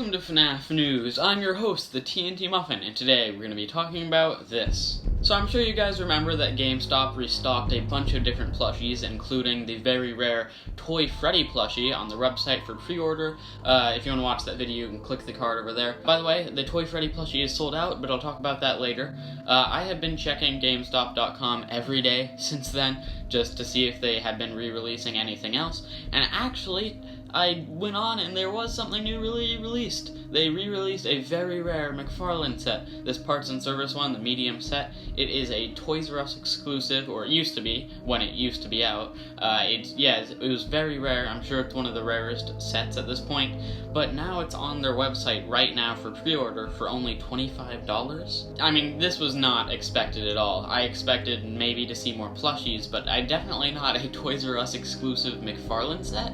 Welcome to FNaF News. I'm your host, the TNT Muffin, and today we're going to be talking about this. So I'm sure you guys remember that GameStop restocked a bunch of different plushies, including the very rare Toy Freddy plushie on the website for pre-order. If you want to watch that video, you can click the card over there. By the way, the Toy Freddy plushie is sold out, but I'll talk about that later. I have been checking GameStop.com every day since then, just to see if they had been re-releasing anything else, and actually, I went on and there was something new really released. They re-released a very rare McFarlane set. This parts and service one, the medium set. It is a Toys R Us exclusive, or it used to be, when it used to be out. It was very rare. I'm sure it's one of the rarest sets at this point. But now it's on their website right now for pre-order for only $25. I mean, this was not expected at all. I expected maybe to see more plushies, but definitely not a Toys R Us exclusive McFarlane set.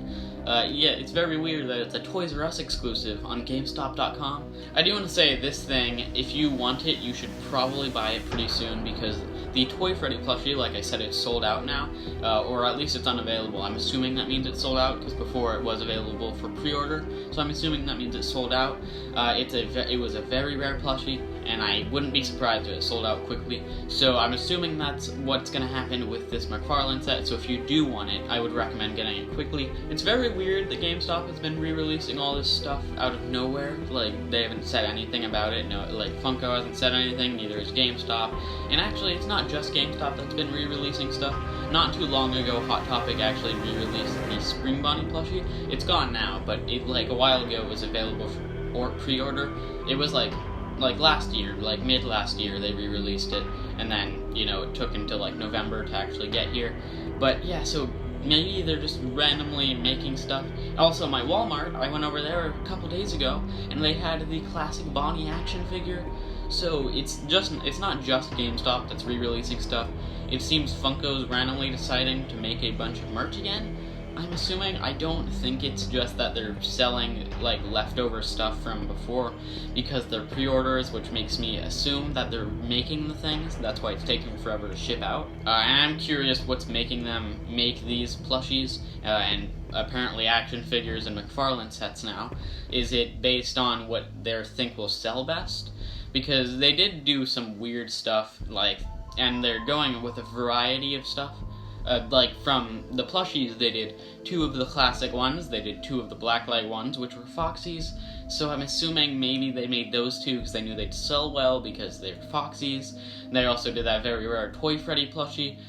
It's very weird that it's a Toys R Us exclusive on GameStop.com. I do want to say this thing, if you want it, you should probably buy it pretty soon, because the Toy Freddy plushie, like I said, it's sold out now, or at least it's unavailable. I'm assuming that means it's sold out, because before it was available for pre-order, so I'm assuming that means it's sold out. It was a very rare plushie, and I wouldn't be surprised if it sold out quickly, so I'm assuming that's what's going to happen with this McFarlane set, so if you do want it, I would recommend getting it quickly. It's very weird that GameStop has been re-releasing all this stuff out of nowhere. Like, they haven't said anything about it. No, like, Funko hasn't said anything, neither has GameStop. And actually, it's not just GameStop that's been re-releasing stuff. Not too long ago, Hot Topic actually re-released the Spring Bonnie plushie. It's gone now, but a while ago it was available for pre-order. It was like last year, like mid last year, they re-released it, and then, it took until like November to actually get here. But yeah, so maybe they're just randomly making stuff. Also, my Walmart, I went over there a couple days ago, and they had the classic Bonnie action figure. So it's not just GameStop that's re-releasing stuff. It seems Funko's randomly deciding to make a bunch of merch again. I'm assuming. I don't think it's just that they're selling, like, leftover stuff from before, because they're pre-orders, which makes me assume that they're making the things. That's why it's taking forever to ship out. And I'm curious what's making them make these plushies, and apparently action figures and McFarlane sets now. Is it based on what they think will sell best? Because they did do some weird stuff, and they're going with a variety of stuff. From the plushies, they did 2 of the classic ones, they did 2 of the blacklight ones, which were Foxies, so I'm assuming maybe they made those 2 because they knew they'd sell well because they're Foxies. They also did that very rare Toy Freddy plushie,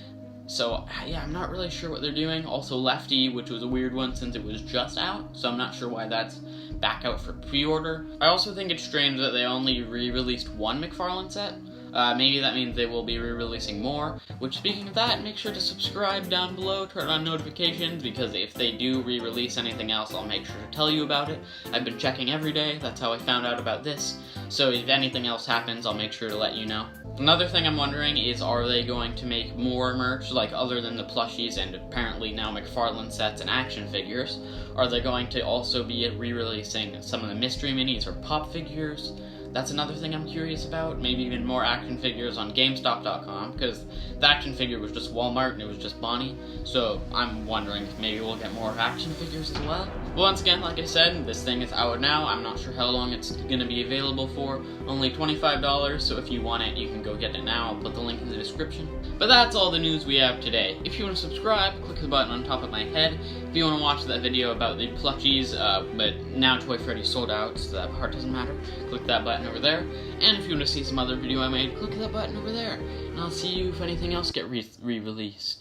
so yeah, I'm not really sure what they're doing. Also Lefty, which was a weird one since it was just out, so I'm not sure why that's back out for pre-order. I also think it's strange that they only re-released 1 McFarlane set. Maybe that means they will be re-releasing more, which, speaking of that, make sure to subscribe down below, turn on notifications, because if they do re-release anything else, I'll make sure to tell you about it. I've been checking every day, that's how I found out about this, so if anything else happens, I'll make sure to let you know. Another thing I'm wondering is, are they going to make more merch, like other than the plushies and apparently now McFarlane sets and action figures? Are they going to also be re-releasing some of the mystery minis or pop figures? That's another thing I'm curious about. Maybe even more action figures on GameStop.com, because the action figure was just Walmart and it was just Bonnie, so I'm wondering if maybe we'll get more action figures as well. Once again, like I said, this thing is out now. I'm not sure how long it's going to be available for. Only $25, so if you want it, you can go get it now. I'll put the link in the description. But that's all the news we have today. If you want to subscribe, click the button on top of my head. If you want to watch that video about the plushies, but now Toy Freddy sold out, so that part doesn't matter, click that button over there. And if you want to see some other video I made, click that button over there. And I'll see you if anything else gets re-released.